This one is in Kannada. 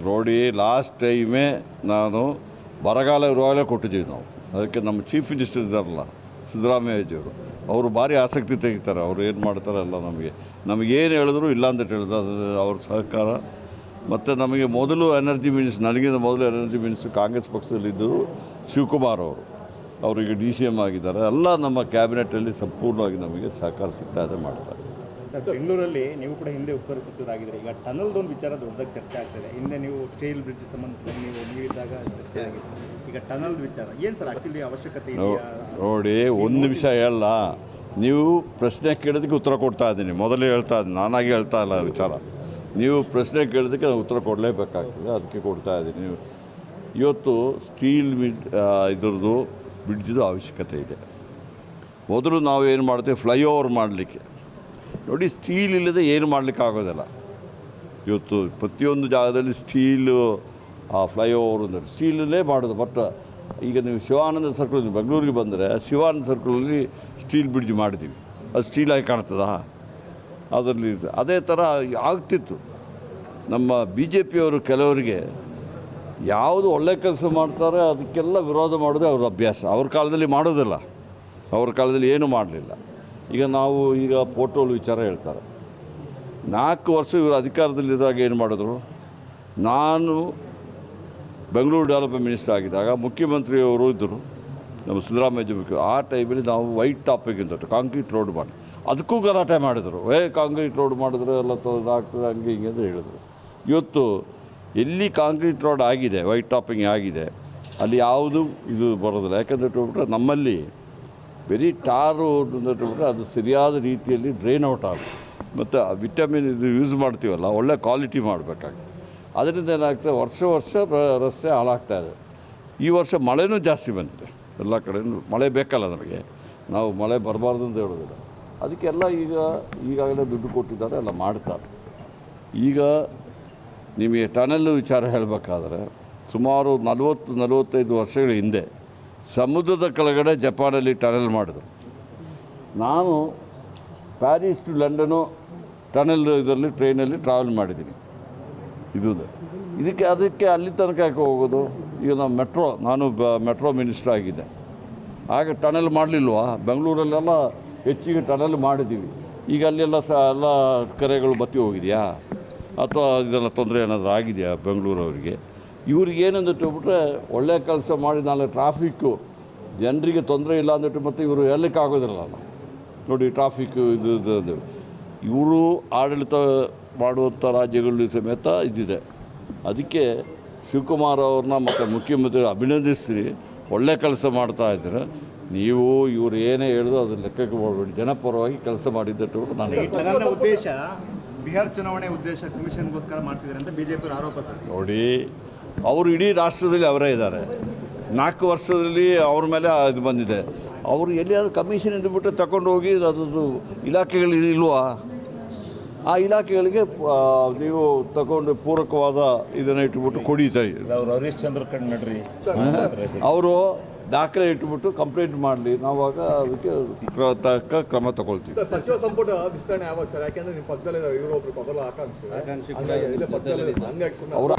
ನೋಡಿ ಲಾಸ್ಟ್ ಟೈಮೇ ನಾನು ಬರಗಾಲ ಇರುವಾಗಲೇ ಕೊಟ್ಟಿದ್ದೀವಿ ನಾವು. ಅದಕ್ಕೆ ನಮ್ಮ ಚೀಫ್ ಮಿನಿಸ್ಟರ್ ಇದ್ದಾರಲ್ಲ ಸಿದ್ದರಾಮಯ್ಯಜಿಯವರು, ಅವರು ಭಾರಿ ಆಸಕ್ತಿ ತೆಗಿತಾರೆ. ಅವರು ಏನು ಮಾಡ್ತಾರಲ್ಲ ನಮಗೇನು ಹೇಳಿದ್ರು ಇಲ್ಲ ಅಂತ ಹೇಳಿದ್ರು, ಅದು ಅವ್ರ ಸಹಕಾರ. ಮತ್ತು ನಮಗೆ ಮೊದಲು ಎನರ್ಜಿ ಮಿನಿಸ್ಟರ್, ನನಗಿಂತ ಮೊದಲು ಎನರ್ಜಿ ಮಿನಿಸ್ಟರ್ ಕಾಂಗ್ರೆಸ್ ಪಕ್ಷದಲ್ಲಿದ್ದರು ಶಿವಕುಮಾರ್ ಅವರಿಗೆ DCM ಆಗಿದ್ದಾರೆ. ಎಲ್ಲ ನಮ್ಮ ಕ್ಯಾಬಿನೆಟಲ್ಲಿ ಸಂಪೂರ್ಣವಾಗಿ ನಮಗೆ ಸಹಕಾರ ಸಿಗ್ತಾ ಇದೆ, ಮಾಡ್ತಾರೆ. ಬೆಂಗಳೂರಲ್ಲಿ ನೀವು ಕೂಡ ಹಿಂದೆ ಉಸ್ತುವಾರಿ ಸಚಿವರಾಗಿದ್ದರೆ, ಈಗ ಟನಲ್ದೊಂದು ವಿಚಾರ ದೊಡ್ಡದಾಗಿ ಚರ್ಚೆ ಆಗ್ತಿದೆ. ಹಿಂದೆ ನೀವು ಸ್ಟೀಲ್ ಬ್ರಿಡ್ಜ್ ಸಂಬಂಧದಲ್ಲಿ ನೀವಿದ್ದಾಗ ಚರ್ಚೆ ಆಗಿತ್ತು. ಈಗ ಟನಲ್ ವಿಚಾರ ಏನು ಸರ್ ಆ್ಯಕ್ಚುಲಿ ಅವಶ್ಯಕತೆ ಇದೆಯಾ? ನೋಡಿ, ಒಂದು ನಿಮಿಷ ಹೇಳಲ್ಲ, ನೀವು ಪ್ರಶ್ನೆ ಕೇಳೋದಕ್ಕೆ ಉತ್ತರ ಕೊಡ್ತಾ ಇದ್ದೀನಿ. ಮೊದಲೇ ಹೇಳ್ತಾ ಇದ್ದೀನಿ, ನಾನಾಗಿ ಹೇಳ್ತಾ ಇಲ್ಲ ವಿಚಾರ. ನೀವು ಪ್ರಶ್ನೆ ಕೇಳೋದಕ್ಕೆ ನಾನು ಉತ್ತರ ಕೊಡಲೇಬೇಕಾಗ್ತದೆ, ಅದಕ್ಕೆ ಕೊಡ್ತಾ ಇದ್ದೀನಿ. ಇವತ್ತು ಸ್ಟೀಲ್ ಇದ್ರದ್ದು ಬ್ರಿಡ್ಜ್ದು ಅವಶ್ಯಕತೆ ಇದೆ. ಮೊದಲು ನಾವು ಏನು ಮಾಡ್ತೀವಿ, ಫ್ಲೈಓವರ್ ಮಾಡಲಿಕ್ಕೆ. ನೋಡಿ, ಸ್ಟೀಲ್ ಇಲ್ಲದೆ ಏನು ಮಾಡಲಿಕ್ಕೆ ಆಗೋದಿಲ್ಲ. ಇವತ್ತು ಪ್ರತಿಯೊಂದು ಜಾಗದಲ್ಲಿ ಸ್ಟೀಲು ಫ್ಲೈಓವರ್ ಅಂದರೆ ಸ್ಟೀಲಲ್ಲೇ ಮಾಡೋದು. ಬಟ್ ಈಗ ನೀವು ಶಿವಾನಂದ ಸರ್ಕಲ್ ಬೆಂಗಳೂರಿಗೆ ಬಂದರೆ ಶಿವಾನಂದ ಸರ್ಕಲಲ್ಲಿ ಸ್ಟೀಲ್ ಬ್ರಿಡ್ಜ್ ಮಾಡಿದ್ದೀವಿ. ಅದು ಸ್ಟೀಲಾಗಿ ಕಾಣ್ತದಾ? ಅದರಲ್ಲಿ ಅದೇ ಥರ ಆಗ್ತಿತ್ತು. ನಮ್ಮ BJP ಅವರು ಕೆಲವರಿಗೆ ಯಾವುದು ಒಳ್ಳೆ ಕೆಲಸ ಮಾಡ್ತಾರೆ ಅದಕ್ಕೆಲ್ಲ ವಿರೋಧ ಮಾಡೋದೇ ಅವ್ರ ಅಭ್ಯಾಸ. ಅವ್ರ ಕಾಲದಲ್ಲಿ ಮಾಡೋದಿಲ್ಲ, ಅವ್ರ ಕಾಲದಲ್ಲಿ ಏನೂ ಮಾಡಲಿಲ್ಲ. ಈಗ ಪೋರ್ಟೋಲ್ ವಿಚಾರ ಹೇಳ್ತಾರೆ. 4 ವರ್ಷ ಇವರು ಅಧಿಕಾರದಲ್ಲಿದ್ದಾಗ ಏನು ಮಾಡಿದ್ರು? ನಾನು ಬೆಂಗಳೂರು ಡೆವಲಪ್ಮೆಂಟ್ ಮಿನಿಸ್ಟರ್ ಆಗಿದ್ದಾಗ ಮುಖ್ಯಮಂತ್ರಿಯವರು ಇದ್ದರು, ನಮ್ಮ ಸಿದ್ದರಾಮಯ್ಯ ಮುಖ್ಯ. ಆ ಟೈಮಲ್ಲಿ ನಾವು ವೈಟ್ ಟಾಪಿಂಗ್ ಅಂತ ಕಾಂಕ್ರೀಟ್ ರೋಡ್ ಮಾಡಿ ಅದಕ್ಕೂ ಗಲಾಟೆ ಮಾಡಿದ್ರು. ಕಾಂಕ್ರೀಟ್ ರೋಡ್ ಮಾಡಿದ್ರೆ ಎಲ್ಲ ಆಗ್ತದೆ ಹಂಗೆ ಹಿಂಗೆ ಅಂತ ಹೇಳಿದ್ರು. ಇವತ್ತು ಎಲ್ಲಿ ಕಾಂಕ್ರೀಟ್ ರೋಡ್ ಆಗಿದೆ, ವೈಟ್ ಟಾಪಿಂಗ್ ಆಗಿದೆ, ಅಲ್ಲಿ ಯಾವುದು ಇದು ಬರೋದಿಲ್ಲ. ಯಾಕಂದರೆ ಇಟ್ಬಿಟ್ರೆ ನಮ್ಮಲ್ಲಿ ಬರೀ ಟಾರು ಅಂದ್ಬಿಟ್ರೆ ಅದು ಸರಿಯಾದ ರೀತಿಯಲ್ಲಿ ಡ್ರೈನ್ ಔಟ್ ಆಗುತ್ತೆ. ಮತ್ತು ವಿಟಮಿನ್ ಇದು ಯೂಸ್ ಮಾಡ್ತೀವಲ್ಲ, ಒಳ್ಳೆ ಕ್ವಾಲಿಟಿ ಮಾಡಬೇಕಾಗುತ್ತೆ. ಅದರಿಂದ ಏನಾಗ್ತದೆ, ವರ್ಷ ರಸ್ತೆ ಹಾಳಾಗ್ತಾಯಿದೆ. ಈ ವರ್ಷ ಮಳೆನೂ ಜಾಸ್ತಿ ಬಂದಿದೆ. ಎಲ್ಲ ಕಡೆಯೂ ಮಳೆ ಬೇಕಲ್ಲ ನಮಗೆ, ನಾವು ಮಳೆ ಬರಬಾರ್ದು ಅಂತ ಹೇಳೋದಿಲ್ಲ. ಅದಕ್ಕೆಲ್ಲ ಈಗಾಗಲೇ ದುಡ್ಡು ಕೊಟ್ಟಿದ್ದಾರೆ, ಎಲ್ಲ ಮಾಡ್ತಾರೆ. ಈಗ ನಿಮಗೆ ಟನಲ್ ವಿಚಾರ ಹೇಳಬೇಕಾದ್ರೆ ಸುಮಾರು 40-45 ವರ್ಷಗಳ ಹಿಂದೆ ಸಮುದ್ರದ ಕೆಳಗಡೆ ಜಪಾನಲ್ಲಿ ಟನಲ್ ಮಾಡಿದ್ರು. ನಾನು ಪ್ಯಾರಿಸ್ ಟು ಲಂಡನು ಟನಲ್ ಇದರಲ್ಲಿ ಟ್ರೈನಲ್ಲಿ ಟ್ರಾವೆಲ್ ಮಾಡಿದ್ದೀನಿ. ಅದಕ್ಕೆ ಅಲ್ಲಿ ತನಕ ಯಾಕೆ ಹೋಗೋದು? ಈಗ ನಾನು ಮೆಟ್ರೋ ಮಿನಿಸ್ಟರ್ ಆಗಿದ್ದೆ, ಆಗ ಟನಲ್ ಮಾಡಲಿಲ್ವಾ? ಬೆಂಗಳೂರಲ್ಲೆಲ್ಲ ಹೆಚ್ಚಿಗೆ ಟನಲ್ ಮಾಡಿದ್ದೀವಿ. ಈಗ ಅಲ್ಲೆಲ್ಲ ಎಲ್ಲ ಕೆರೆಗಳು ಬತ್ತಿ ಹೋಗಿದೆಯಾ, ಅಥವಾ ಇದೆಲ್ಲ ತೊಂದರೆ ಏನಾದರೂ ಆಗಿದೆಯಾ ಬೆಂಗಳೂರವರಿಗೆ? ಇವ್ರಿಗೆ ಏನಂದಿಟ್ಬಿಟ್ರೆ ಒಳ್ಳೆಯ ಕೆಲಸ ಮಾಡಿ ನಾಳೆ ಟ್ರಾಫಿಕ್ಕು ಜನರಿಗೆ ತೊಂದರೆ ಇಲ್ಲ ಅಂದ್ಬಿಟ್ಟು ಮತ್ತು ಇವರು ಹೇಳಲಿಕ್ಕಾಗೋದಿಲ್ಲ. ನೋಡಿ, ಟ್ರಾಫಿಕ್ಕು ಇದು ಇವರು ಆಡಳಿತ ಮಾಡುವಂಥ ರಾಜ್ಯಗಳಲ್ಲಿ ಸಮೇತ ಇದ್ದಿದೆ. ಅದಕ್ಕೆ ಶಿವಕುಮಾರ್ ಅವ್ರನ್ನ ಮತ್ತು ಮುಖ್ಯಮಂತ್ರಿ ಅಭಿನಂದಿಸ್ತೀರಿ, ಒಳ್ಳೆ ಕೆಲಸ ಮಾಡ್ತಾಯಿದ್ದಾರೆ. ನೀವು ಇವರು ಏನೇ ಹೇಳಿದ್ರು ಅದನ್ನು ಲೆಕ್ಕಕ್ಕೆ ಮಾಡಬೇಡಿ, ಜನಪರವಾಗಿ ಕೆಲಸ ಮಾಡಿದ್ದಟ್ಟು ನಾನು ಉದ್ದೇಶ ಬಿಹಾರ ಚುನಾವಣೆ ಉದ್ದೇಶ ಕಮಿಷನ್ಗೋಸ್ಕರ ಮಾಡ್ತಿದ್ದಾರೆ ಅಂತ BJP ಆರೋಪ. ನೋಡಿ, ಅವರು ಇಡೀ ರಾಷ್ಟ್ರದಲ್ಲಿ ಅವರೇ ಇದ್ದಾರೆ. 4 ವರ್ಷದಲ್ಲಿ ಅವ್ರ ಮೇಲೆ ಇದು ಬಂದಿದೆ. ಅವರು ಎಲ್ಲಿಯಾದರೂ ಕಮಿಷನ್ ಇದ್ದುಬಿಟ್ಟು ತಗೊಂಡು ಹೋಗಿ ಅದರದ್ದು ಇಲಾಖೆಗಳು ಇಲ್ವಾ? ಆ ಇಲಾಖೆಗಳಿಗೆ ನೀವು ತಗೊಂಡು ಪೂರಕವಾದ ಇದನ್ನು ಇಟ್ಬಿಟ್ಟು ಕೊಡಿತಾ ಅವರು ಹರೀಶ್ ಚಂದ್ರ ಕಣ್ಣಡ್ರಿ ಅವರು ದಾಖಲೆ ಇಟ್ಬಿಟ್ಟು ಕಂಪ್ಲೇಂಟ್ ಮಾಡಲಿ, ನಾವಾಗ ಅದಕ್ಕೆ ತಕ್ಕ ಕ್ರಮ ತಗೊಳ್ತೀವಿ. ಸಚಿವ ಸಂಪುಟ ವಿಸ್ತರಣೆ ಯಾವಾಗ ಸರ್? ಯಾಕೆಂದ್ರೆ ನಿಮ್ಮ ಪಕ್ಕದಲ್ಲೇ ಇವರು ಒಬ್ರು ಆಕಾಂಕ್ಷಿ ಅವರ